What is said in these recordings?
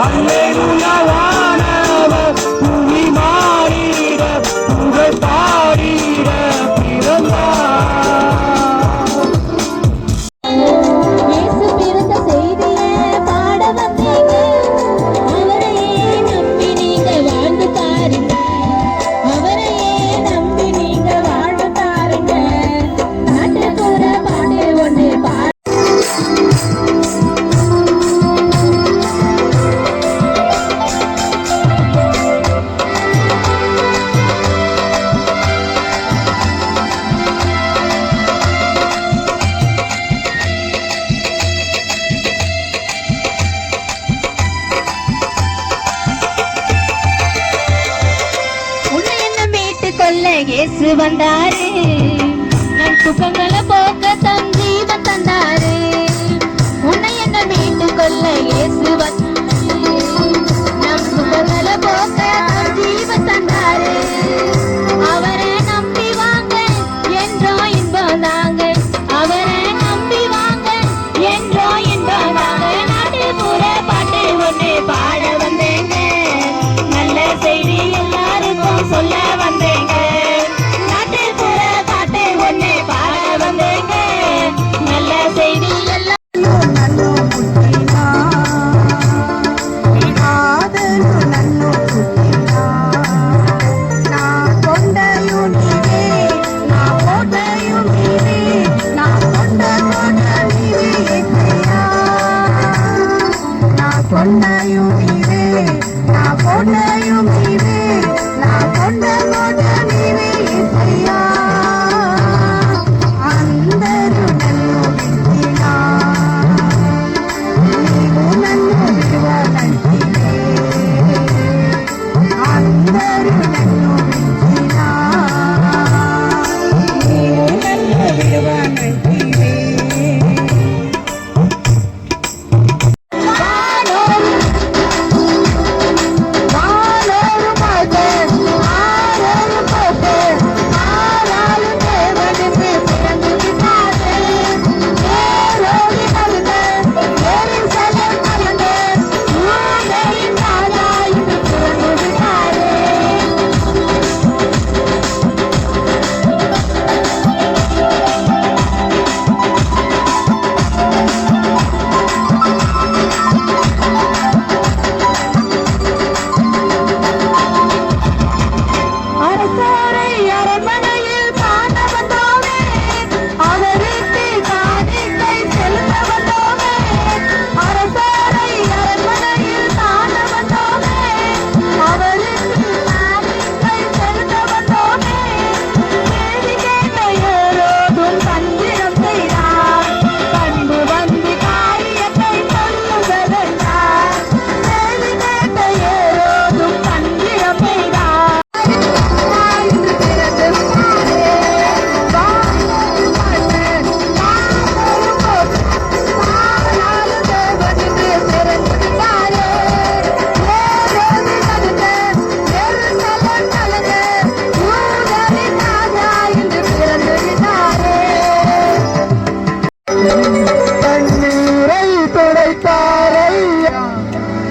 அல்லேலூயா வானவர் பூமி மாறிட புகழ் பாடிட பிறந்தார். இயேசு வந்தாரு, நம் சுகங்களை போக்க தன் ஜீவன் தந்தாரு. உன்னை என்ன மீட்டு கொள்ள இயேசு வந்தாரு, நம் சுகங்களை போக்க தன் ஜீவன் தந்தாரு. அவரை நம்பி வாங்க என்றோ இன்பம் தாங்க, அவரை நம்பி வாங்க என்றோ இன்பம் தாங்க. நாட்டுப்புற பாட்டு ஒண்ணு பாட வந்தேங்க, நல்ல செய்தி எல்லாருக்கும் சொல்ல வந்தேங்க.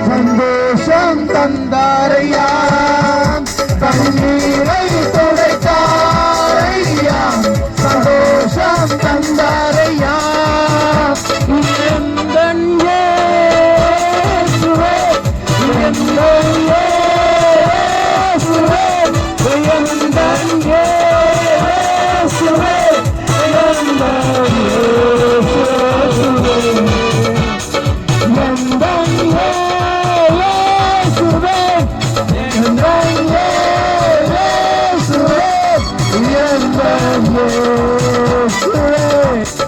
சந்தோஷம் தந்தாரையா, கண்ணீரை துடைத்தாரையா, சந்தோஷம் தந்தாரையா. எந்தன் இயேசுவே, எந்தன் இயேசுவே, எந்தன் இயேசுவே, எந்தன் இயேசுவே, எந்தன் Yes,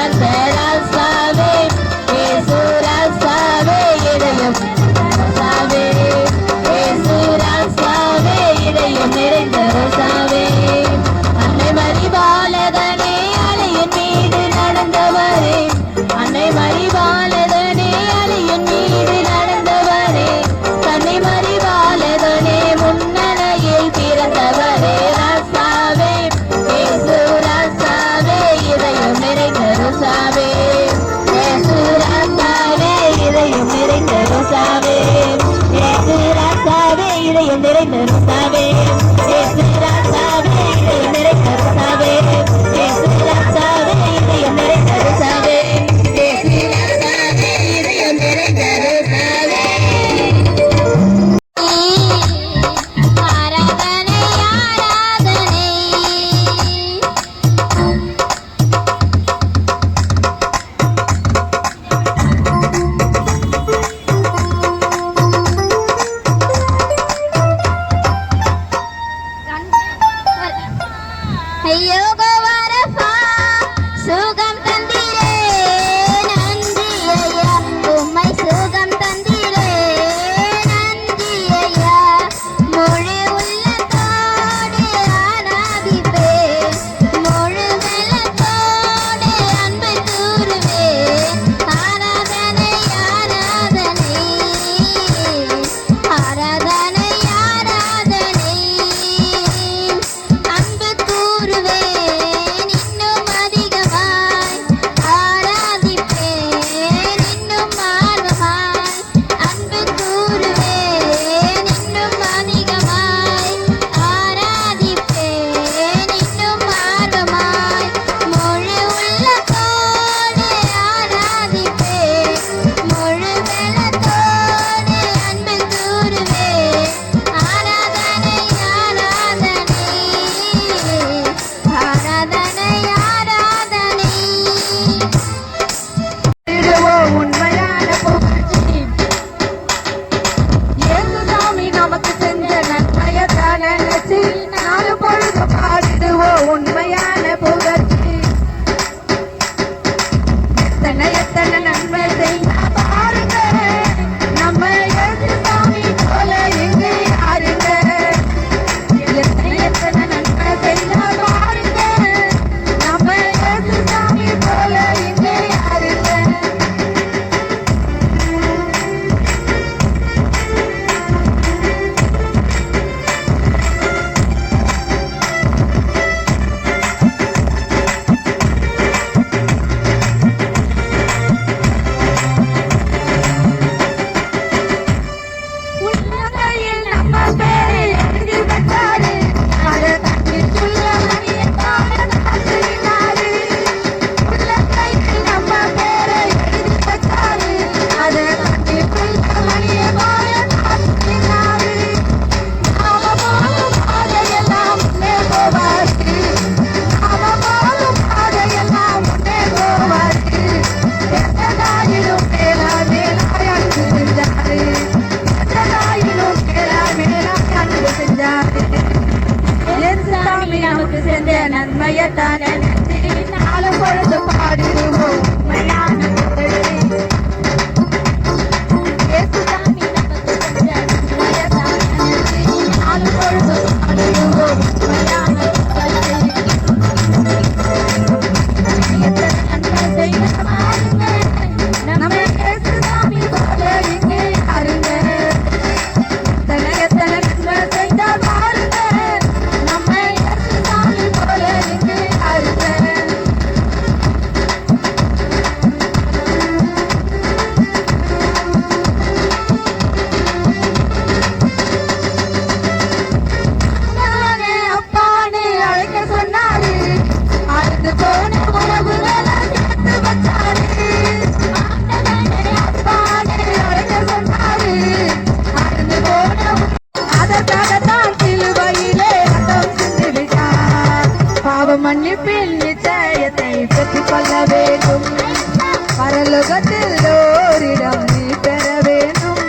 வந்த ராசாவே இயேசு ராசாவே இதயம் ராசாவே இயேசு ராசாவே இதயம் நிறைந்த ராசாவே அன்னை மரிபாலகனே அலையின் மீது நடந்தவரே அன்னை மரிபாலகனே அலையின் மீது நடந்தவரே தன்னை மரிபாலகனே முன்னணையில் பிறந்தவரே ராசாவே இயேசு ராசாவே இதயம் நிறைந்த ராசாவே இயேசு ராசாவே இதயம் நிறைந்த ராசாவே இயேசு ராசாவே இதயம் நிறைந்த ராசாவே இயேசு ராசாவே இதயம் நிறைந்த ராசாவே இயேசு ராசாவே இதயம் நிறைந்த ராசாவே இயேசு ராசாவே இதயம் நிறைந்த ராசாவே ஆராதனை ஆராதனை ஐயோ கோவரப்பா சுகம் தந்திரே நன்றி ஐயா உம்மை சுகம் தந்திரே நன்றி ஐயா முழு உள்ளத்தோடு ஆராதிப்பே முழு வெள்ளத்தோடு அன்பு கூறுவே ஆராதனை ஆராதனை ஆராதனை ஆராதனை அன்பு கூறுவேன் இன்னும் அதிகமாய் ஆராதிப்பேன் இன்னும் ஆர்வமாய் அன்பு கூறுவேன் இன்னும் அதிகமாய் ஆராதிப்பேன் இன்னும் ஆர்வமாய் முழு உள்ளத்தோடு ஆராதிப்பேன் முழு வெள்ளத்தோடு அன்பு கூறுவேன் ஆராதனை ஆராதனை ஆராதனை ஆராதனை பாடிடுவோம் உண்மையான புகழ்ச்சி. இயேசுசாமி நமக்கு செஞ்ச நன்மையத்தான நினைச்சு நாலு பொழுது பாடிடுவோம் உண்மையான புகழ்ச்சி. எத்தனை எத்தனை நன்மை செய்தா பாருங்க, நம்ம இயேசுசாமி போல எங்க யாருங்க. எத்தனை எத்தனை நன்மை செய்தா பாருங்க, நம்ம இயேசுசாமி போல எங்க யாருங்க. உள்ளங்கையில் நம்ம பேரை எழுதி வச்சாரு, அதை தட்டிக்குள்ள மணியை தாழ்த்தினாரு. உள்ளங்கையில் நம்ம பேரை எழுதி வச்சாரு, அதை தட்டிக்குள்ள மணியை தாழ்த்தினாரு. நாம போகும் பாதையெல்லாம் முன்னே போவாரு, நாம போகும் பாதையெல்லாம் முன்னே போவாரு. எத்தனாயிரம் மேலா மேலாய் அன்பு செஞ்சாரு, எத்தனாயிரம் மேலா மேலாய் அன்பு செஞ்சாரு. இயேசுசாமி நமக்கு செஞ்ச நன்மையத்தான நினைச்சு நாலு பொழுது பாடிடுவோம் உண்மையான புகழ்ச்சி. இயேசுசாமி நமக்கு செஞ்ச நன்மையத்தான நினைச்சு நாலு பொழுது பாடிடுவோம் உண்மையான புகழ்ச்சி. எத்தனை நன்மை செய்த பாருங்க, நம்ம இயேசுசாமி போல எங்கே யாருங்க. எத்தனை எத்தனை நன்மை செய்த பாருங்க, நம்ம இயேசுசாமி போல எங்கே யாருங்க. அம்மானே அப்பானே அழைக்க சொன்னாரு, அடுத்து போன உறவுகளை சேர்த்து வச்சாரு. ஆண்டவனே அப்பானே அழைக்க சொன்னாரு, அடுத்து போன அதற்காகத்தான் சிலுவையிலே ரத்தம் சிந்தி விட்டார். பாவ மன்னிப்பின் நிச்சயத்தை பெற்றுக் கொள்ள வேண்டும், பரலோகத்தில் ஓரிடம் நீ பெற வேண்டும்.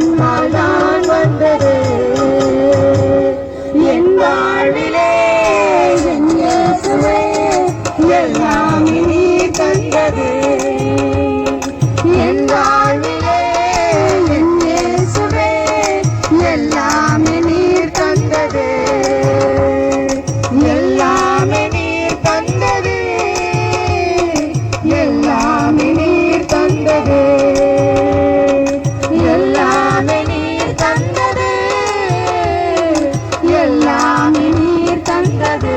நன்னால் தான் வந்தது என் வாழ்விலே என் இயேசுவே எல்லாம் நீர் தந்தது என் வாழ்விலே என் இயேசுவே எல்லாமே நீர் தந்தது எல்லாமே நீர் தந்தது எல்லாமே நீர் தந்தது எல்லாமே நீர் தந்தது எல்லாமே நீர் தந்தது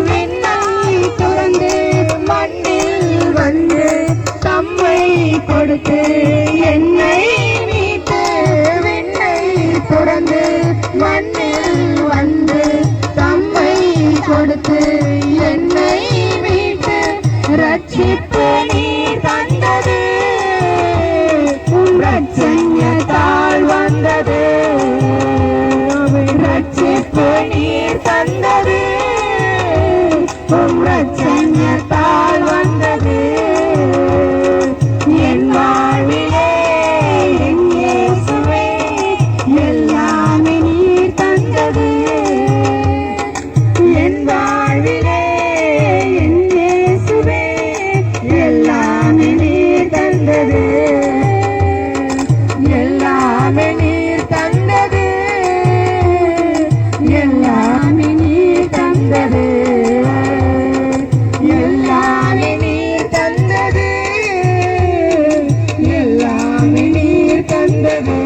விண்ணை துறந்து மண்ணில் வந்து தம்மை கொடுத்து என்னை மீட்டு விண்ணை துறந்து மண்ணில் வந்து தம்மை கொடுத்து என்னை மீட்டு ரட்சிப்பு நீர் தந்தது ரட்சண்யத்தால் வந்தது ரட்சிப்பு நீர் தந்தது ரட்சண்யத்தால் வந்தது என் வாழ்விலே என் இயேசுவே எல்லாமே நீர் தந்தது என் வாழ்விலே என் இயேசுவே எல்லாமே நீர் தந்தது எல்லாமே நீர் தந்தது எல்லாமே நீர் தந்தது எல்லாமே நீர் தந்தது எல்லாமே நீர் தந்தது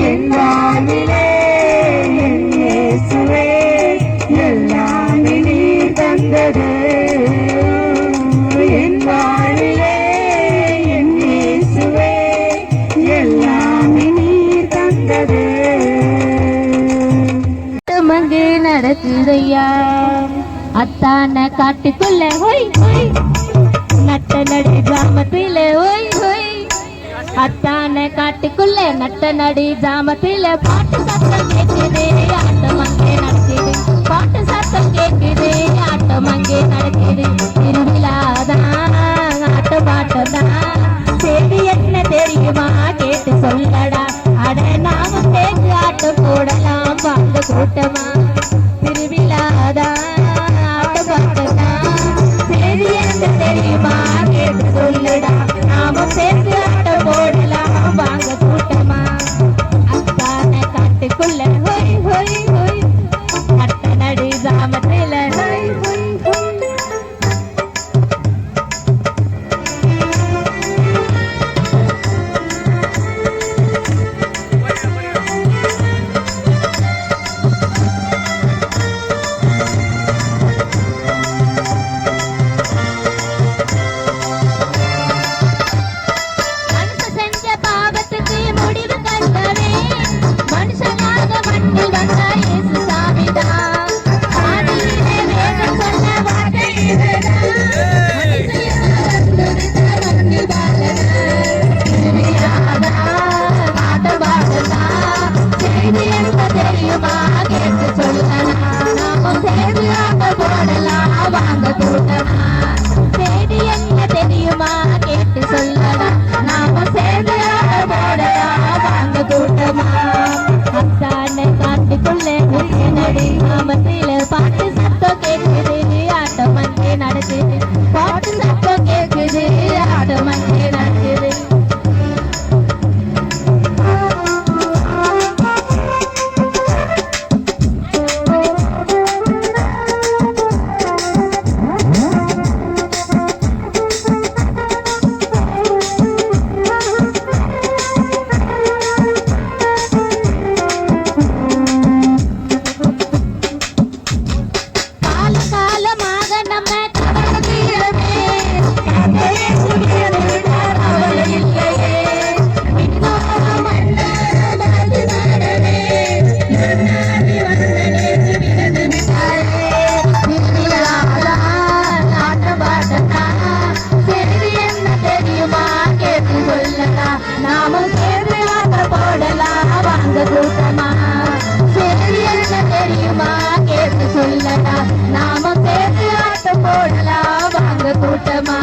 என் வாழ்விலே என் இயேசுவே எல்லாமே நீர் தந்தது என் வாழ்விலே என் இயேசுவே எல்லாமே நீர் தந்தது மங்கு நடக்குதையா அத்தான காட்டுக்குள்ள ஹோய் ஹோய் நட்ட நடு கிராமத்தில ஹோய் ஹோய் அத்தான காட்டுக்குள்ள நட்ட நடு கிராமத்தில பாட்டு சத்தம் கேட்குது ஆட்டம் அங்கே நடக்குது பாட்டு சத்தம் கேட்குது ஆட்டம் அங்கே நடக்குது திருவிழாதான் ஆட்ட பாட்டதான் செய்தி என்ன தெரியுமா கேட்டு சொல்லடா அட நாம சேர்ந்து ஆட்டம் போடலாம் வாங்க கூட்டமா திருவிழாதான் ஆட்ட பாட்டதான் செய்தி என்ன தெரியுமா கேட்டு சொல்லடா நாம சேர்ந்து ஆட்டம் போடலாம் வாங்க கூட்டமா அத்தான காட்டுக்குள்ள ஹோய் ஹோய் ஹோய் நட்ட நடு கிராமத்தில ஹோய் ஹோய் ஹோய் மனுஷ செஞ்ச பாவத்துக்கு முடிவு கண்டவே மனுஷனாக மண்ணில் வந்த இயேசு சாமிதான் ஆதியிலே வேதம் சொன்ன வார்த்தை இதுதான் மண்ணில் வாழலாம் திருவிழாதான் ஆட்டபாடலாம் செய்தி என்ன தெரியுமா கேட்டு சொல்லலாம் நாமும் சேர்ந்து ஆட்ட போடலாம் வாங்க கூட்டமா செய்தி என்ன தெரியுமா கேட்டு சொல்லலாம் நாம சேர்ந்து ஆட்ட போடலாம் வாங்க கூட்டமா அத்தான காட்டுக்குள்ள நடி நாமத்தில பாட்டு சத்தம் கேட்குது ஆட்டம் அங்கே நடக்குது பாட்டு சத்தம் கேட்குது ஆட்டம் அங்கே நடக்குது காலகாலமாக நம்ம கவலை தீரவே கவலை இல்லையே இன்னும் மன்னார மறந்து நாடவே நன்னாதி வந்த நேற்று வினது விட்டாரே திருவிழாதான் ஆட்டம் பாடத்தான் செய்தி என்ன தெரியுமா கேட்டு சொல்லலாம் நாமும் சேர்ந்து ஆட்ட போடலாம் வாங்க கூட்டமா செய்தி என்ன தெரியுமா கேட்டு சொல்லலாம் நாம சேர்த்து ஆட்டம் போடலாம் வாங்க கூட்டமா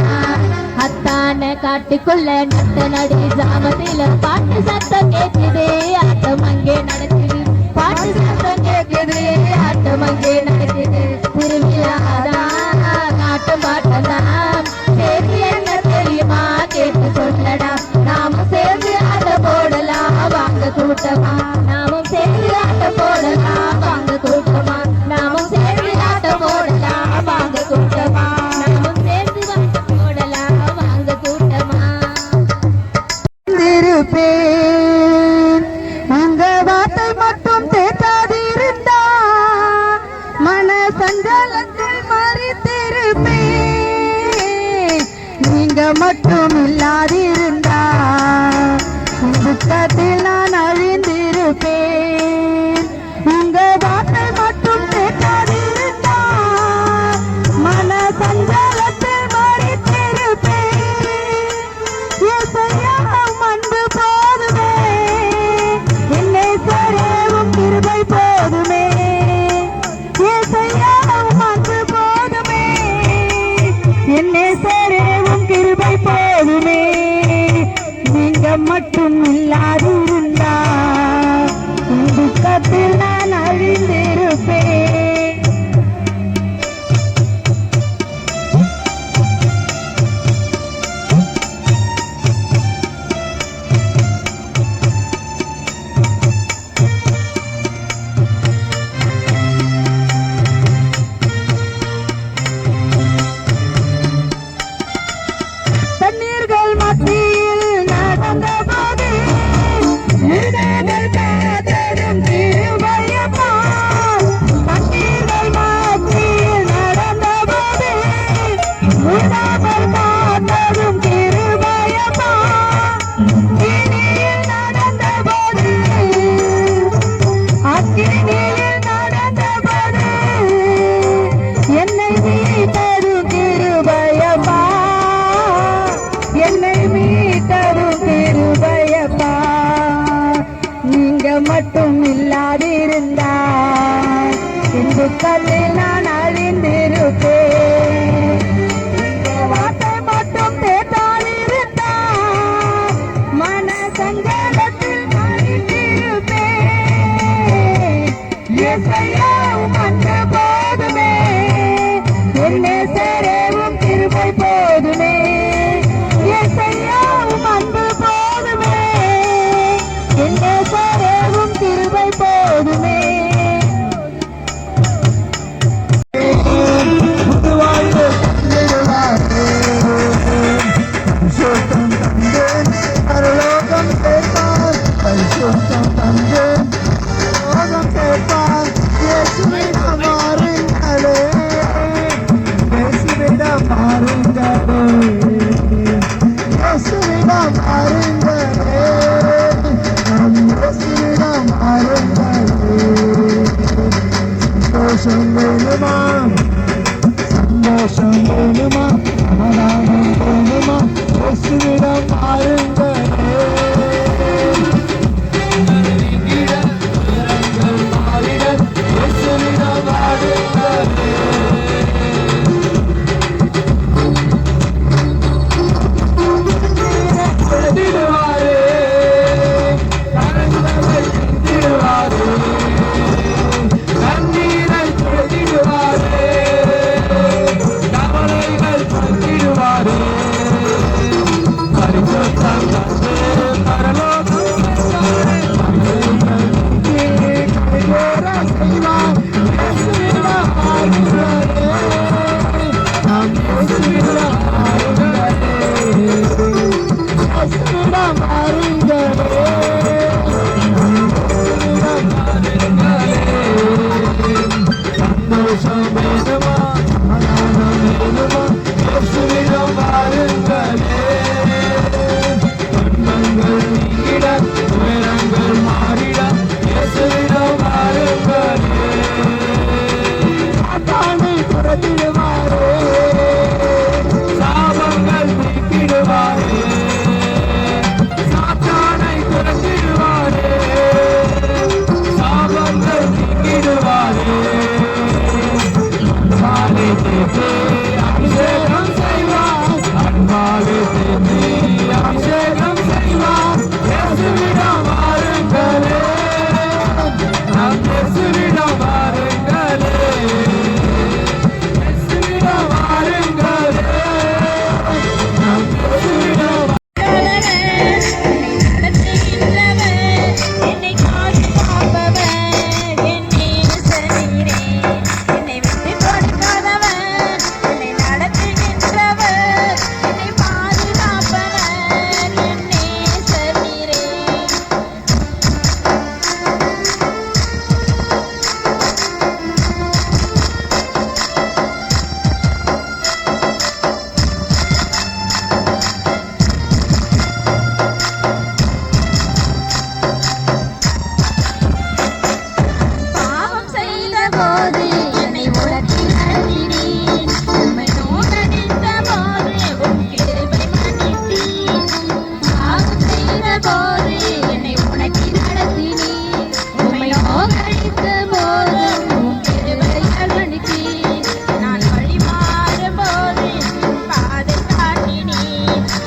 அத்தான் அடர்த்தியான காட்டுக்குள்ள நட்ட நடி கிராமத்தில பாட்டு சத்தம் கேக்குது ஆட்டம் அங்கே நடக்குது பாட்டு சத்தம் கேக்குது ஆட்டம் அங்கே நடக்குது திருவிழாதான் ஆட்டம் பாட்டதான் சரி என்ன தெரியுமா கேட்டு சொல்லடா நாமும் சேர்ந்து ஆட்ட போடலாம் வாங்க கூட்டமா நாமும் சேர்ந்து ஆட்ட போடலாம் வாங்க கூட்டமா நாமும் சேர்ந்து ஆட்ட போடலாம் வாங்க கூட்டமா நாமும் சேர்ந்து ஆட்ட போடலாம் வாங்க கூட்டமா இருப்பேன் உங்க வார்த்தை மட்டும் தேட்டாதிருந்தா மன சஞ்சலத்தில் மறித்திருப்பேன் நீங்க மட்டும் இல்லாதிருந்தா துக்கத்தில் நான் அழிந்திருப்பேன் உங்க வார்த்தை மட்டும் தேட்டாதிருந்தா மன சஞ்சலத்தில் மறித்திருப்பேன் இயேசையா அன்பு போதுமே என்னை சரேவும் கிருபை போதுமே இயேசையா அன்பு போதுமே என்னை சரேவும் கிருபை போதுமே நீங்க மட்டும் இல்லாதிருந்தா துக்கத்தில் நான் அழிந்திருப்பேன் தண்ணீர்கள் மத்தியில் நடந்த போது காத்தரும் திருவயப்பா தண்ணீர்கள் மத்தியில் நடந்த போது காத்தரும் திருவயப்பா அக்கினியில் நடந்த போது அக்கினியில் நடந்த போது என்னை மீட்டரும் திருவயப்பா என்னை மீட்டரும் கிருபையப்பா நீங்க மட்டும் இல்லாதிருந்தா என் துக்கத்தில் நான் அழிந்திருப்பேன் உங்க வார்த்தை மட்டும் கேட்டாலிருந்தா மன சஞ்சலத்தில் மறித்திருப்பேன் இயேசையா அன்பு போதுமே என்னை சேரவும் கிருபை போதுமே இயேசையா அன்பு போதுமே என்னை சேரவும் கிருபை போதுமே சந்தோஷம் வேணுமா சந்தோஷம் வேணுமா சமாதானம் வேணுமா இயேசுவிடம் மாறுங்களே இயேசுவிடம் மாறுங்களே Bye.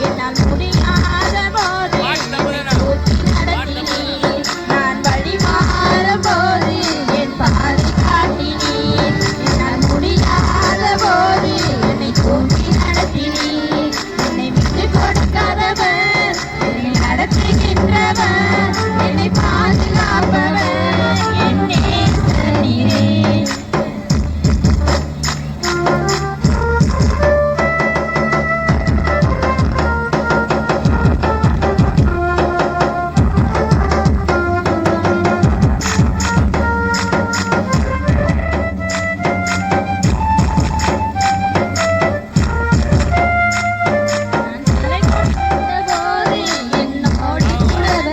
என்னால் முடியாத போது என்னை தூக்கி நடத்தினீர். நான் வழி மாறும் போது என் பாதை காட்டினீர். என்னால் முடியாத போது என்னை தூக்கி நடத்தினீர். என்னை விட்டு கொடுக்காதவர், என்னை நடத்துகின்றவர், என்னை பாதுகாப்பவர் என் நேசர் நீரே. நான் தலை குனிந்தபோது என்னோடு கூட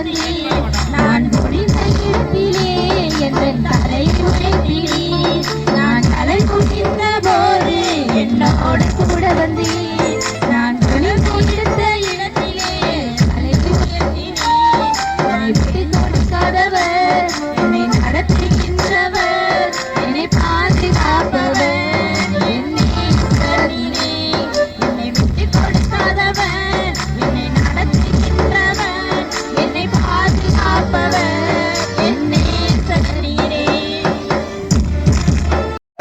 வந்தீர். நான் குனிந்த இடத்திலே என் தலை உயர்த்தினீர். நான் தலை குனிந்தபோது என்னோடு கூட வந்தீர். நான் குனிந்த இடத்திலே தலை உயர்த்தினீர். என்னை விட்டுக் கொடுக்காதவர், என்னை நடத்துகின்றவர், என்னை பாதுகாப்பவர் என் நேசர் நீரே. என்னை விட்டுக் கொடுக்காதவர், என்னை நடத்துகின்றவர், என்னை பாதுகாப்பவர் என் நேசர் நீரே.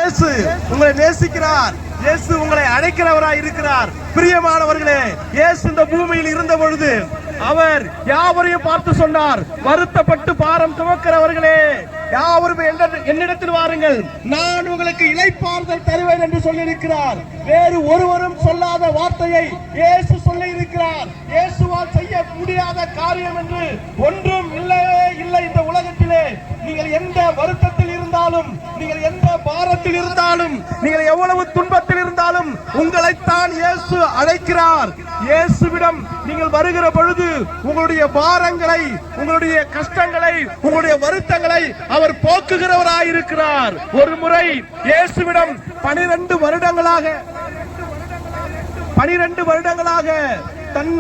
இயேசு உங்களை நேசிக்கிறார். இயேசு உங்களை அழைக்கிறவராய் இருக்கிறார். பிரியமானவர்களே, இயேசு இந்த பூமியில் இருந்த பொழுது அவர் யாவரையும் பார்த்து சொன்னார், வருத்தப்பட்டு பாரம் சுமக்கிறவர்களே யாவரும் என்னிடத்தில் வாருங்கள், நான் உங்களுக்கு இளைப்பாறுதல் தருவேன் என்று சொல்லியிருக்கிறார். வேறு ஒருவரும் சொல்லாத வார்த்தையை இயேசு சொல்லி இருக்கிறார். இயேசுவால் செய்ய முடியாத காரியம் என்று ஒன்றும் இல்லவே இல்லை இந்த உலகத்திலே. நீங்கள் எந்த வருத்தத்தில் இருந்தாலும், நீங்கள் எந்த பாரத்தில் இருந்தாலும், நீங்கள் எவ்வளவு துன்பத்தில் இருந்தாலும் உங்களைத்தான் இயேசு அழைக்கிறார். இயேசுவிடம் நீங்கள் வருகிற பொழுது உங்களுடைய பாரங்களை, உங்களுடைய கஷ்டங்களை, உங்களுடைய வருத்தங்களை அவர் போக்குகிறவராயிருக்கிறார். ஒரு முறை இயேசுவிடம் 12 வருடங்களாக தன்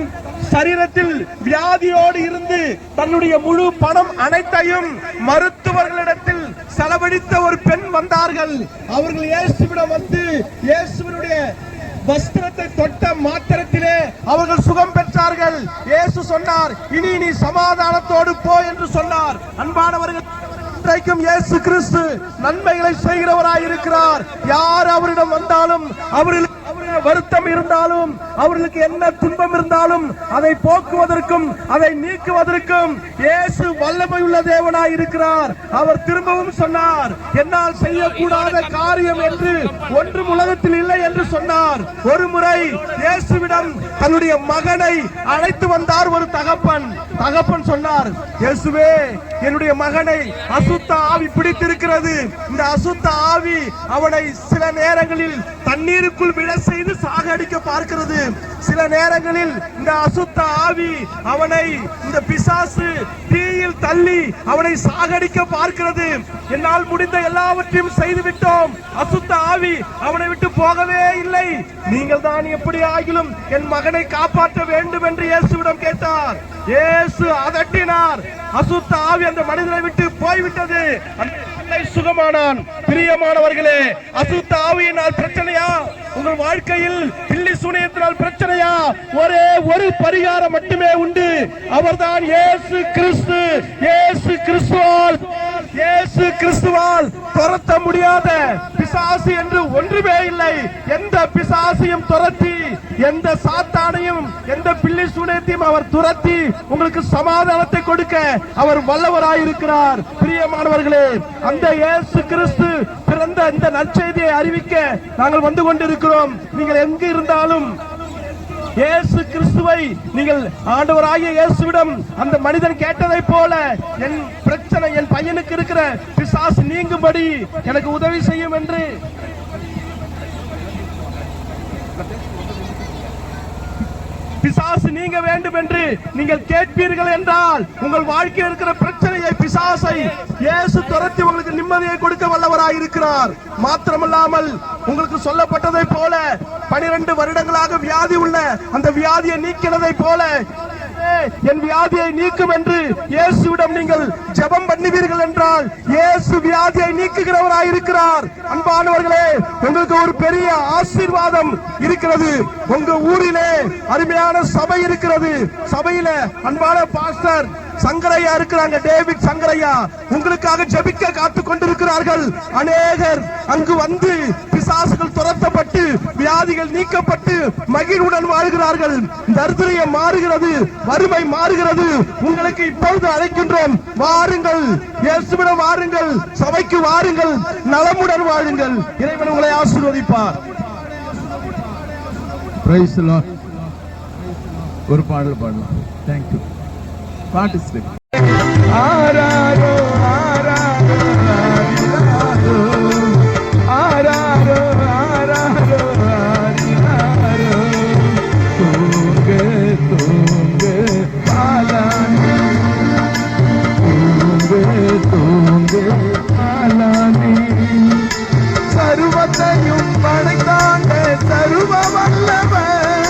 சரீரத்தில் வியாதியோடு இருந்து தன்னுடைய முழு பணம் அனைத்தையும் மருத்துவர்களிடத்தில் செலவழித்த ஒரு பெண் வந்தார்கள். அவர்கள் இயேசுவிடம் வந்து இயேசுவினுடைய வஸ்திரத்தை தொட்ட மாத்திரத்திலே அவர்கள் சுகம் பெற்றார்கள். இயேசு சொன்னார், இனி நீ சமாதானத்தோடு போ என்று சொன்னார். அன்பானவர்கள், இன்றைக்கும் இயேசு கிறிஸ்து நன்மைகளை செய்கிறவராய் இருக்கிறார். யார் அவரிடம் வந்தாலும், அவர்களுக்கு வருத்தம் இருந்தாலும், அவர்களுக்கு என்ன துன்பம் இருந்தாலும் அதை போக்குவதற்கும் அதை நீக்குவதற்கும் இயேசு வல்லமை உள்ள தேவனாய் இருக்கிறார். அவர் திரும்பவும் சொன்னார், என்னால் செய்யக்கூடாத காரியம் என்று ஒன்றும் உலகத்தில் இல்லை என்று சொன்னார். ஒரு முறை இயேசுவிடம் தன்னுடைய மகனை அழைத்து வந்தார் ஒரு தகப்பன். தகப்பன் சொன்னார், இயேசுவே, என்னுடைய மகனை அசுத்த ஆவி பிடித்திருக்கிறது. இந்த அசுத்த ஆவி அவனை சில நேரங்களில் தண்ணீருக்குள் விழ செய்து சாகடிக்க பார்க்கிறது. சில நேரங்களில் இந்த அசுத்த ஆவி அவனை, இந்த பிசாசு தீயில் தள்ளி அவனை சாகடிக்க பார்க்கிறது. என்னால் முடிந்த எல்லாவற்றையும் செய்து விட்டோம், அசுத்த ஆவி அவனை விட்டு போகவே இல்லை. நீங்கள் தான் எப்படி ஆகிலும் என் மகனை காப்பாற்ற வேண்டும் என்று இயேசுவிடம் கேட்டார். இயேசு அதட்டினார். அசுத்த ஆவி அந்த மனிதனை விட்டு போய்விட்டது. சுகமானான். பிரியமானவர்களே, அசுத்த ஆவியினால் பிரச்சனையா? உங்கள் வாழ்க்கையில் பில்லி சூனியத்தினால் பிரச்சனையா? ஒரே ஒரு பரிகாரம் மட்டுமே உண்டு. அவர்தான் இயேசு கிறிஸ்து. இயேசு கிறிஸ்துவால் துரத்த முடியாத பிசாசு என்று ஒன்றுமே இல்லை. எந்த பிசாசையும் துரத்தி, எந்த சாத்தானையும், எந்த பில்லி சூனியத்தையும் அவர் துரத்தி உங்களுக்கு சமாதானத்தை கொடுக்க அவர் வல்லவராயிருக்கிறார். பிரியமானவர்களே, அந்த இயேசு கிறிஸ்து பிறந்த இந்த நற்செய்தியை அறிவிக்க நாங்கள் வந்து கொண்டிருக்கிறோம். நீங்கள் எங்கு இருந்தாலும் இயேசு கிறிஸ்துவை நீங்கள் ஆண்டவராகிய இயேசுவிடம் அந்த மனிதன் கேட்டதை போல, என் பிரச்சனை, என் பையனுக்கு இருக்கிற பிசாசு நீங்கும்படி எனக்கு உதவி செய்யும் என்று பிசாசு நீங்க வேண்டும் என்று நீங்கள் கேட்பீர்கள் என்றால் உங்கள் வாழ்க்கையில் இருக்கிற பிரச்சனையை, பிசாசை இயேசு துரத்தி உங்களுக்கு நிம்மதியை கொடுக்க வல்லவராய் இருக்கிறார். மாத்திரமல்லாமல் உங்களுக்கு சொல்லப்பட்டதை போல 12 வருடங்களாக வியாதி உள்ள அந்த வியாதியை நீக்கினதை போல என் வியாதியை நீக்கும் என்று இயேசுவிடம் நீங்கள் ஜெபம் பண்ணுவீர்கள் என்றால் இயேசு வியாதியை நீக்குகிறவராய் இருக்கிறார். அன்பானவர்களே, உங்களுக்கு ஒரு பெரிய ஆசீர்வாதம் இருக்கிறது. உங்க ஊரிலே அருமையான சபை இருக்கிறது. சபையில அன்பான பாஸ்டர் சங்கரையா இருக்கிறாங்க, டேவிட் சங்கரையா, உங்களுக்காக ஜெபிக்க காத்துக் கொண்டிருக்கிறார்கள். அநேகர் அங்கு வந்து பிசாசுகள் துரத்தப்பட்டு வியாதிகள் நீக்கப்பட்டு மகிழ்வுடன் வாழ்கிறார்கள். தரித்திரம் மாறுகிறது, வறுமை மாறுகிறது. உங்களுக்கு இப்பொழுது அழைக்கின்றோம், வாருங்கள், இயேசுவிடம் வாருங்கள், சபைக்கு வாருங்கள், நலமுடன் வாழுங்கள். இறைவன் உங்களை ஆசீர்வதிப்பார். Praise the Lord. ஒரு பாடல் பாடலாம். Thank you. Participate. ஆராரோ ஆராரோ ஆரிராரோ ஆராரோ ஆராரோ ஆரிராரோ தூங்கு தூங்கு பாலானே தூங்கு தூங்கு பாலானே சர்வத்தையும் படைத்தாண்ட சர்வ வல்லவன்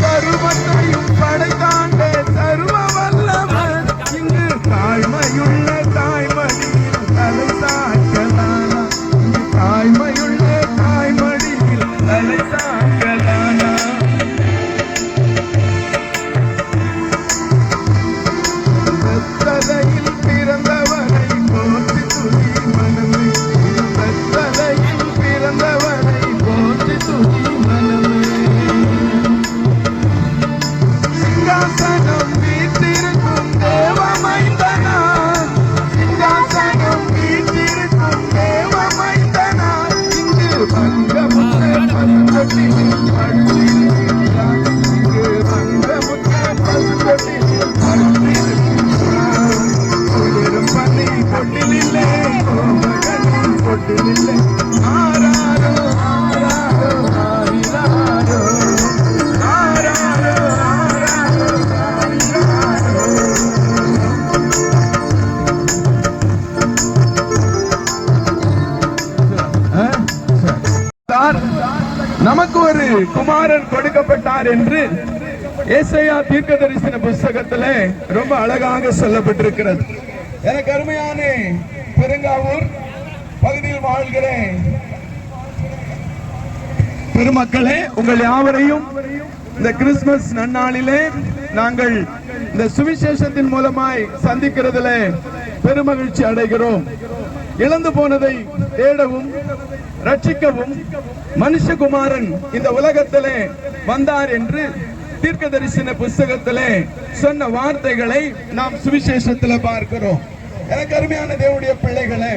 சர்வத்தையும் படைத்தாண்ட சர்வ வல்லவன் இங்கு தாய்மையுள்ள தாய்மடியில் தலை சாய்க்கலானா இங்கு தாய்மையுள்ள தாய்மடியில் தலை சாய்க்கலானா வெத்தலையில் பிறந்தவரை போற்றி துதி மனமே வெத்தலையில் பிறந்தவரை போற்றி துதி மனமே சிங்காசனம் வீட்டிருக்கும் தேவமைந்தனா சிங்காசனம் வீட்டிருக்கும் தேவமைந்தனா இங்கு பங்கமுத்த பசுங்கொட்டினில் படுத்திருக்கிறார் இங்கு பங்கமுத்த பசுங்கொட்டினில் படுத்திருக்கிறார் குளிரும் பனி கொட்டினில்லை கோமகனின் கொட்டினில்லை ஆராரோ ஆராரோ ஆரிராரோ ஆராரோ நமக்கு ஒரு குமாரன் கொடுக்கப்பட்டார் என்று ஏசாயா தீர்க்கதரிசன புஸ்தகத்திலே ரொம்ப அழகாக சொல்லப்பட்டிருக்கிறது. எனக்கு அருமையான பெருங்காவூர் பகுதியில் வாழ்கிற பெருமக்களே, உங்கள் யாவரையும் இந்த கிறிஸ்துமஸ் நன்னாளிலே நாங்கள் இந்த சுவிசேஷத்தின் மூலமாய் சந்திக்கிறதிலே பெருமகிழ்ச்சி அடைகிறோம். இழந்து போனதை தேடவும் ரட்சிக்கவும் மனுஷகுமாரன் இந்த உலகத்திலே வந்தார் என்று தீர்க்க தரிசன புஸ்தகத்திலே சொன்ன வார்த்தைகளை நாம் சுவிசேஷத்திலே பார்க்கிறோம். எனக்கு அருமையான தேவனுடைய பிள்ளைகளே,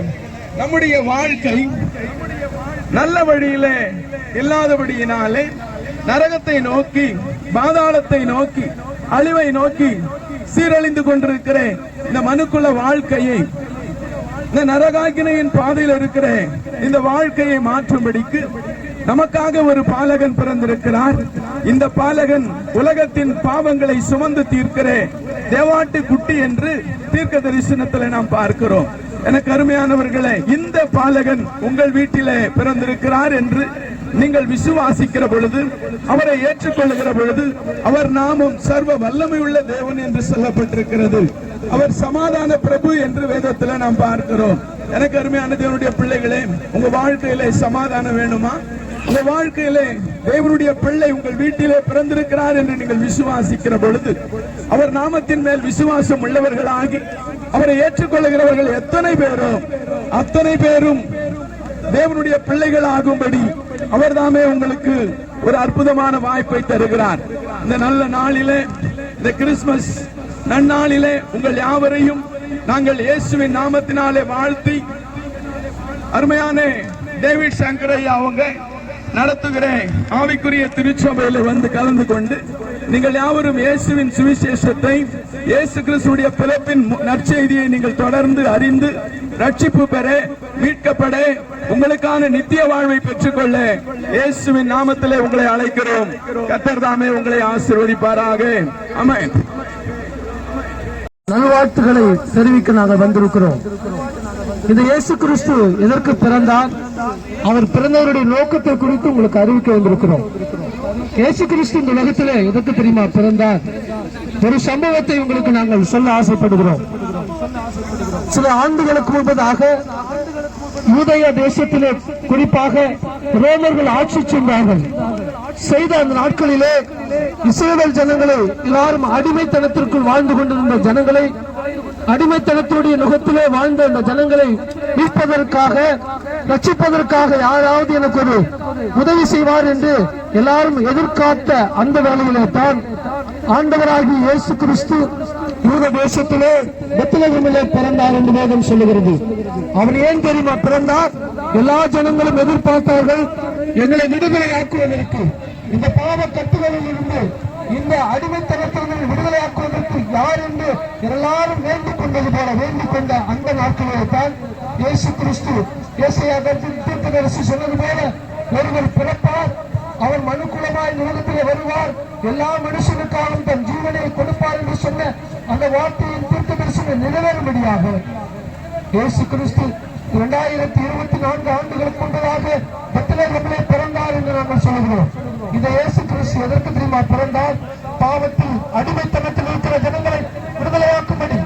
நம்முடைய வாழ்க்கை நல்ல வழியிலே இல்லாதபடியினாலே நரகத்தை நோக்கி பாதாளத்தை நோக்கி அழிவை நோக்கி சீரழிந்து கொண்டிருக்கிற இந்த மனுக்குள்ள வாழ்க்கையை, இந்த நரகாக்கினையின் பாதையில் இருக்கிற இந்த வாழ்க்கையை மாற்றும்படிக்கு நமக்காக ஒரு பாலகன் பிறந்திருக்கிறார். இந்த பாலகன் உலகத்தின் பாவங்களை சுமந்து தீர்க்கிற தேவாட்டு குட்டி என்று தீர்க்க தரிசனத்தில் நாம் பார்க்கிறோம். எனக்கு அருமையானவர்களே, இந்த பாலகன் உங்கள் வீட்டிலே பிறந்திருக்கிறார் என்று நீங்கள் விசுவாசிக்கிற பொழுது, அவரை ஏற்றுக்கொள்ளுகிற பொழுது, அவர் நாமம் சர்வ வல்லமையுள்ள தேவன் என்று சொல்லப்பட்டிருக்கிறது. அவர் சமாதான பிரபு என்று வேதத்தில் நாம் பார்க்கிறோம். எனக்கு அருமையான தேவனுடைய பிள்ளைகளே, உங்க வாழ்க்கையிலே சமாதானம் வேணுமா? உங்க வாழ்க்கையிலே தேவனுடைய பிள்ளை உங்கள் வீட்டிலே பிறந்திருக்கிறார் என்று நீங்கள் விசுவாசிக்கிற பொழுது, அவர் நாமத்தின் மேல் விசுவாசம் உள்ளவர்களாகி அவரை ஏற்றுக்கொள்ளுகிறவர்கள் எத்தனை பேரோ அத்தனை பேரும் தேவனுடைய பிள்ளைகள் ஆகும்படி அவர் தாமே உங்களுக்கு ஒரு அற்புதமான வாய்ப்பை தருகிறார். இந்த நல்ல நாளிலே, இந்த கிறிஸ்துமஸ் நன்னாளிலே உங்கள் யாவரையும் நாங்கள் இயேசுவின் நாமத்தினாலே வாழ்த்தி, அருமையான டேவிட் சங்கரையா அவங்க நடத்துகிற ஆவிக்குரிய திருச்சபையில வந்து கலந்து கொண்டு நீங்கள் யாவரும் இயேசுவின் சுவிசேஷத்தை, இயேசு கிறிஸ்துவுடைய பிறப்பின் நற்செய்தியை நீங்கள் தொடர்ந்து அறிந்து ரட்சிப்பு பெற, மீட்கப்பட, உங்களுக்கான நித்திய வாழ்வை பெற்றுக்கொள்ள இயேசுவின் நாமத்திலே உங்களை அழைக்கிறோம். கர்த்தர் தாமே உங்களை ஆசீர்வதிப்பாராக. ஆமென். நல்வாழ்த்துக்களை தெரிவிக்க நாங்கள் வந்திருக்கிறோம். இந்த இயேசு கிறிஸ்து எதற்கு பிறந்தார், அவர் பிறந்தவருடைய நோக்கத்தை குறித்து உங்களுக்கு அறிவிக்க வந்திருக்கிறோம். இயேசு கிறிஸ்து இந்த உலகத்திலே எதற்கு தெரியுமா பிறந்தார்? ஒரு சம்பவத்தை உங்களுக்கு நாங்கள் சொல்ல ஆசைப்படுகிறோம். சில ஆண்டுகளுக்கு முன்பதாக யூதேய தேசத்திலே குறிப்பாக ரோமர்கள் ஆட்சி செய்தார்கள். செய்த அந்த நாட்களிலே இஸ்ரவேல் ஜனங்களை எல்லாரும் அடிமைத்தனத்திற்குள் வாழ்ந்து கொண்டிருந்த ஜனங்களை, அடிமைத்தனத்துடைய நுகத்திலே வாழ்ந்த அந்த ஜனங்களை மீட்பதற்காக, ரட்சிப்பதற்காக யாராவது எனக்கு ஒரு உதவி செய்வார் என்று எல்லாரும் எதிர்காத்த அந்த வேளையிலே தான் ஆண்டவராகிய இயேசு கிறிஸ்து யூத தேசத்திலே பெத்லகேமிலே பிறந்தார் என்று வேதம் சொல்லுகிறது. அவர் ஏன் தெரியுமா பிறந்தார்? எல்லா ஜனங்களும் எதிர்பார்த்தார்கள், எங்களை விடுதலை ஆக்குவதற்கு, இந்த பாவ கட்டுகளில் இருந்து, இந்த அடிமைத்தனத்திலிருந்து விடுதலை ஆக்குவதற்கு யார் என்று எல்லாரும் வேண்டிக் கொண்டது போல வேண்டிக் கொண்ட அந்த நாட்களில் தான் இயேசு கிறிஸ்து ஏசாயா தீர்க்கதரிசி சொன்னது போல ஒருவர் பிறப்பார், அவர் மனுக்குலமாய் உலகத்திலே வருவார், எல்லா மனுஷனுக்காகவும் தன் ஜீவனை கொடுப்பார் என்று சொன்ன அந்த வார்த்தையின் தீர்க்கதரிசனம் நிறைவேறும்படியாக இயேசு கிறிஸ்து 2024 ஆண்டுகளுக்கு முன்பதாக பெத்லகேமிலே பிறந்தார் என்று நாங்கள் சொல்கிறோம். இந்த இயேசு கிறிஸ்து எதற்கு தெரியுமா பிறந்தார்? பாவத்தில் அடிமைத்தனத்தில் இருக்கிற ஜனங்களை விடுதலையாக்கும்படி,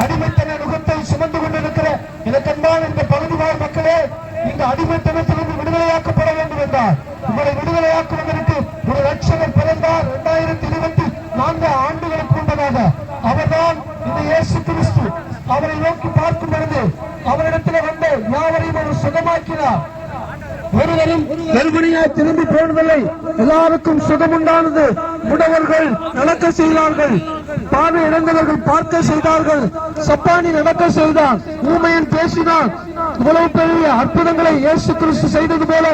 அடிமைத்தன நுகத்தை சுமந்து கொண்டிருக்கிற இதற்கென்பால் இந்த பகுதிவாழ் மக்களே, இந்த அடிமைத்தனத்திலிருந்து விடுதலையாக்கப்பட வேண்டும் என்றார். உங்களை விடுதலையாக்குவதற்கு ஒரு ரட்சகர் பிறந்தார் 2024 ஆண்டுகளுக்கு முன்பதாக. அவர்தான் இந்த இயேசு கிறிஸ்து. அவரை நோக்கி பார்க்கும் பொழுது அவரிடத்தில் வந்து யாவரையும் அவர் சுகமாக்கினார். ஒருவரும் கர்ப்பிணியாய் திரும்பி போனதில்லை, எல்லாருக்கும் சுகம் உண்டானது. முடவர்கள் நடக்க செய்தார்கள், பார்வை இழந்தவர்கள் பார்க்க செய்தார்கள், சப்பானி நடக்க செய்தார், ஊமையன் பேசினார். இவ்வளவு பெரிய அற்புதங்களை இயேசு கிறிஸ்து செய்தது போல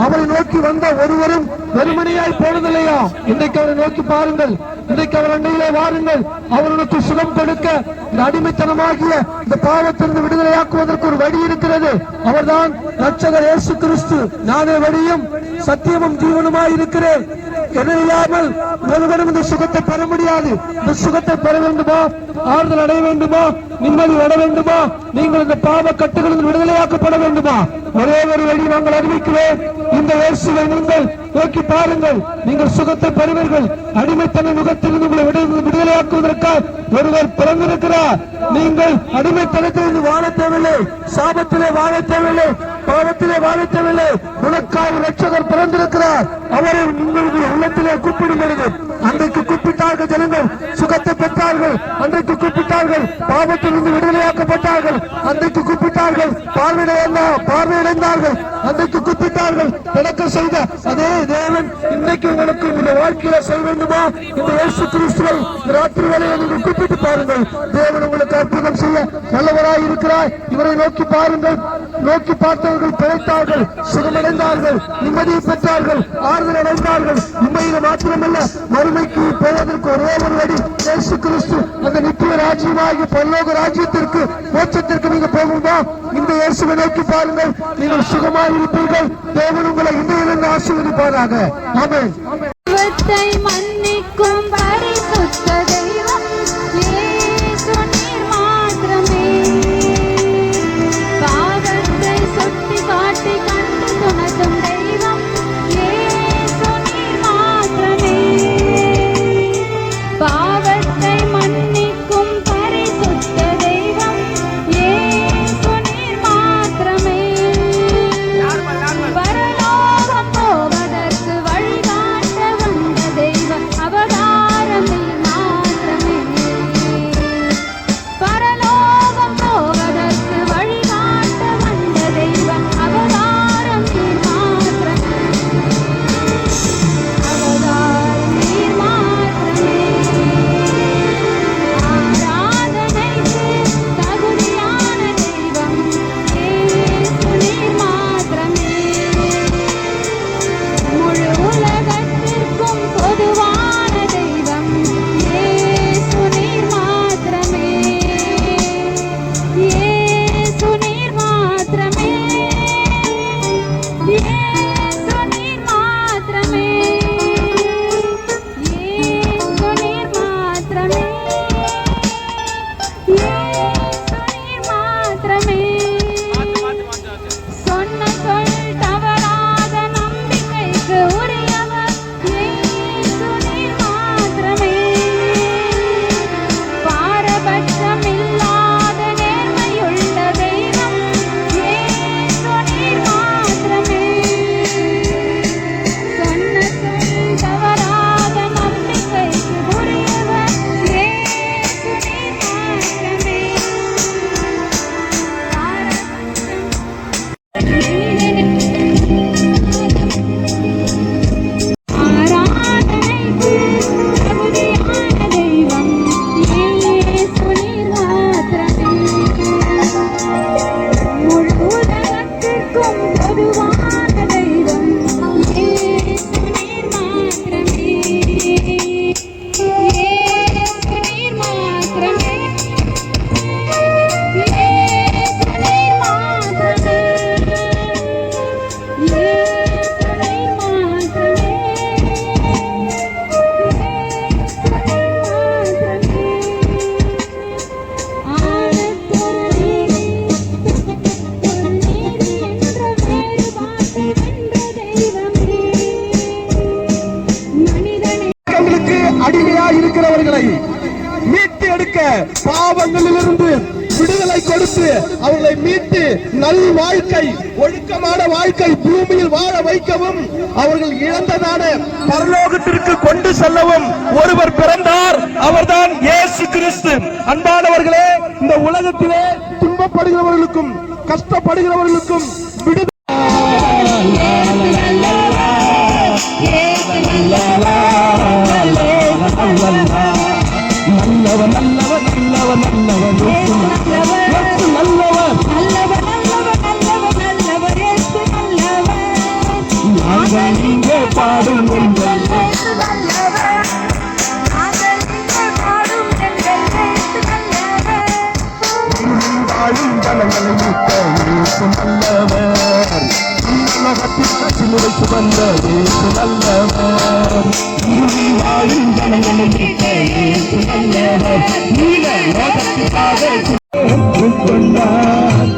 அவரை நோக்கி வந்த ஒருவரும் வெறுமனையாய் போனதில்லையா? இன்றைக்கு அவரை நோக்கி பாருங்கள், இன்றைக்கு அவர் அண்டையிலே வாருங்கள். அவர்களுக்கு சுகம் கொடுக்க, இந்த அடிமைத்தனமாகிய இந்த பாவத்திலிருந்து விடுதலையாக்குவதற்கு ஒரு வழி இருக்கிறது. அவர்தான் ரட்சகர் இயேசு கிறிஸ்து. நானே வழியும் சத்தியமும் ஜீவனுமாய் இருக்கிறேன், என்ன இல்லாமல் ஒருவரும் இந்த சுகத்தை பெற முடியாது. இந்த சுகத்தை பெற வேண்டுமா? ஆறுதல் அடைய வேண்டுமா? நிம்மதி அடைய வேண்டுமா? நீங்கள் இந்த பாவ கட்டுகளில் விடுதலையாக்கப்பட வேண்டுமா? ஒரே ஒரு வழி நாங்கள் அறிவிக்கிறேன். இந்த இயேசுவை நீங்கள் நோக்கி பாருங்கள், நீங்கள் சுகத்தை பெறுவீர்கள். அடிமைத்தன முகத்திலிருந்து உங்களை விடுதலையாக்குவதற்காக ஒருவர் பிறந்திருக்கிறார். நீங்கள் அடிமைத்தனத்திலிருந்து வாழ தேவையில்லை, சாபத்திலே வாழ தேவையில்லை, பாவத்திலே வாழ தேவையில்லை. உனக்காக ரட்சகர் பிறந்திருக்கிறார். அவரை உங்களுடைய உள்ளத்திலே கூப்பிடும் பொழுது அன்றைக்கு கூப்பிட்டார்கள் ஜனங்கள், சுகத்தை பெற்றார்கள். அன்றைக்கு கூப்பிட்டார்கள், பாவத்திலிருந்து விடுதலையாக்கப்பட்டார்கள். அன்றைக்கு கூப்பிட்டார்கள், பார்வையிழந்தார்கள். அன்றைக்கு கூப்பிட்டார்கள், நடக்க செய்த அதே தேவன் இன்றைக்கு உங்களுக்கு இந்த வாழ்க்கையில செய்ய வேண்டுமா? இந்த இயேசு கிறிஸ்துவை ராத்திரி வேளையை நீங்கள் கூப்பிட்டு பாருங்கள். தேவன் உங்களுக்கு அற்புதம் செய்ய நல்லவராய் இருக்கிறார். இவரை நோக்கி பாருங்கள். நோக்கி பார்த்தவர்கள் பிழைத்தார்கள், சுகமடைந்தார்கள், நிம்மதியை பெற்றார்கள், ஆறுதல் அடைந்தார்கள். உண்மையில மாத்திரமல்ல, மறுமைக்கு போவதற்கு ஒரே ஒரு வழி இயேசு கிறிஸ்து. அந்த நித்திய ராஜ்யமாகிய பரலோக ராஜ்யத்திற்கு, மோட்சத்திற்கு நீங்க போகுமா? இந்த இயேசுவை நோக்கி பாருங்கள், நீங்கள் சுகமாய் இருப்பீர்கள். தேவன் உங்களை இன்றையிலிருந்து ஆசீர்வதிப்பாராக. ஆமென். மன்னிக்கும் பரிசுத்த தெய்வம் இயேசு நீர் மாத்திரமே. பாவத்தை சுட்டி காட்டி கண்டு துணக்கும் தெய்வம் இயேசு நீர் மாத்திரமே. பாவத்தை மன்னிக்கும் பரிசுத்த தெய்வம் இயேசு நீர் மாத்திரமே. பரலோகம் போவதற்கு வழிகாட்ட வந்த தெய்வம் மீட்டு எடுக்க, பாவங்களிலிருந்து விடுதலை கொடுத்து அவர்களை மீட்டு நல் வாழ்க்கை, ஒழுக்கமான வாழ்க்கை பூமியில் வாழ வைக்கவும், அவர்கள் இழந்ததான பரலோகத்திற்கு கொண்டு செல்லவும் ஒருவர் பிறந்தார். அவர்தான் இயேசு கிறிஸ்து. அன்பானவர்களே, இந்த உலகத்திலே துன்பப்படுகிறவர்களுக்கும் கஷ்டப்படுகிறவர்களுக்கும் விடுதலை நல்லவன் நல்லவன் நல்லவன் நல்லவன் நாங்கள் இங்கே பாடும் வாழும் ஜனங்களை மீட்க இயேசு நல்லவர். உலகத்தில் சிலுவை சுமந்த இயேசு நல்லவர். வாழும் ஜனங்களை மீட்க இயேசு நல்லவர். நீல லோகத்திற்காக கொண்டார்.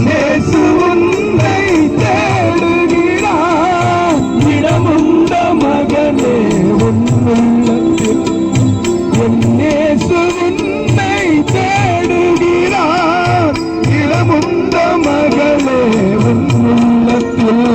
இயேசு உன்னை தேடுகிறார். இடமுண்ட மகனே உன் உள்ளத்தில். இயேசு உன்னை தேடுகிறார். இடமுண்ட மகளே உன் உள்ளத்தில்.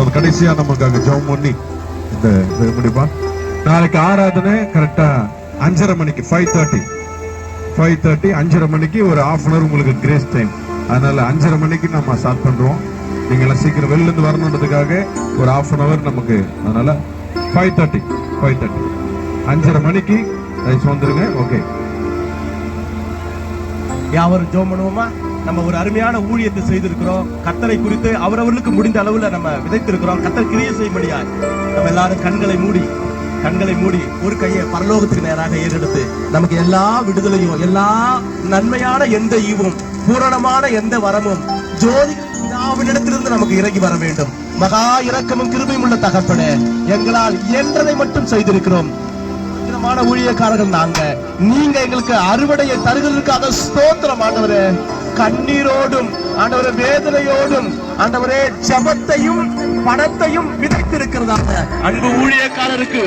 அவர் கடைசியா நமக்காக ஜெபம் பண்ணி இந்த இதை முடிப்பா. நாளைக்கு ஆராதனை கரெக்டா 5:30 மணிக்கு 5:30 5:30 மணிக்கு ஒரு ½ hour உங்களுக்கு கிரேஸ் டைம். அதனால 5:30 மணிக்கு நம்ம ஸ்டார்ட் பண்றோம். நீங்க எல்லாம் சீக்கிரம் வெளில இருந்து வரணுன்றதுக்காக ஒரு ½ hour நமக்கு. அதனால 5:30 5:30 மணிக்கு வந்துருங்க. ஓகே, யாவரும் ஜெபம் பண்ணுவோமா? நம்ம ஒரு அருமையான ஊழியத்தை செய்திருக்கிறோம். கர்த்தரை குறித்து அவரவர்களுக்கு முடிந்த அளவுல நம்ம விதைத்திருக்கிறோம். கர்த்தர் கிரியை செய்யும்படியா நம்ம எல்லாரும் கண்களை மூடி ஒரு கையை பரலோகத்துக்கு நேராக ஏறெடுத்து நமக்கு எல்லா விடுதலையும், எல்லா நன்மையான எந்த ஈவும், பூரணமான எந்த வரமும் ஜோதிகளிடத்திலிருந்து நமக்கு இறங்கி வர வேண்டும். மகா இரக்கமும் கிருபையும் உள்ள தகப்பனே, எங்களால் இயன்றதை மட்டும் செய்திருக்கிறோம். ஊழியக்காரர்கள் நாங்க, நீங்க எங்களுக்கு அறுவடையை தருகிறதுக்காக ஸ்தோத்திரம் ஆண்டவரே. கண்ணீரோடும் ஆண்டவரே, வேதனையோடும் ஆண்டவரே, ஜபத்தையும் பணத்தையும் விதைத்திருக்கிறதாக அன்பு ஊழியக்காரருக்கு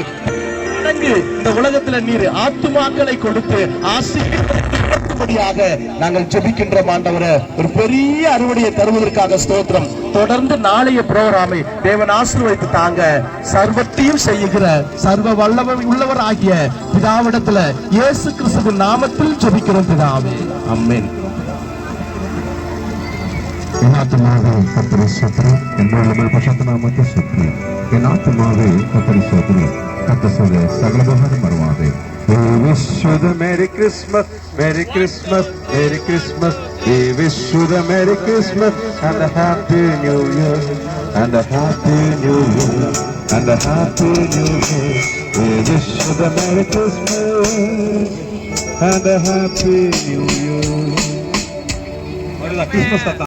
இந்த உலகத்துல நீர் ஆத்துமாக்களை கொடுத்து ஆசீர்வதிக்கும்படியாக நாங்கள் ஜெபிக்கின்றோம் ஆண்டவரே. ஒரு பெரிய அறுவடையை தருவதற்காக ஸ்தோத்திரம். தொடர்ந்து நாளைய புரோகிராமை தேவன் ஆசீர்வதித்து தாங்க. சர்வத்தையும் செய்கிற சர்வ வல்லமை உள்ளவர் ஆகிய பிதாவிடத்துல இயேசு கிறிஸ்துவின் நாமத்தில் ஜெபிக்கிறோம் பிதாவே, ஆமென். என் ஆத்துமாவே கர்த்தரை ஸ்தோத்திரி, என்னுடைய பரிசுத்த நாமத்தை ஸ்தோத்திரி. என் ஆத்துமாவே கர்த்தரை ஸ்தோத்திரி, கர்த்தர் செய்த சகல உபகாரம் மறவாதே. We wish you the Merry Christmas, Merry Christmas, Merry Christmas. We wish you the Merry Christmas and a Happy New Year, and a Happy New Year, and a Happy New Year. We wish you the Merry Christmas and a Happy New Year. Christmas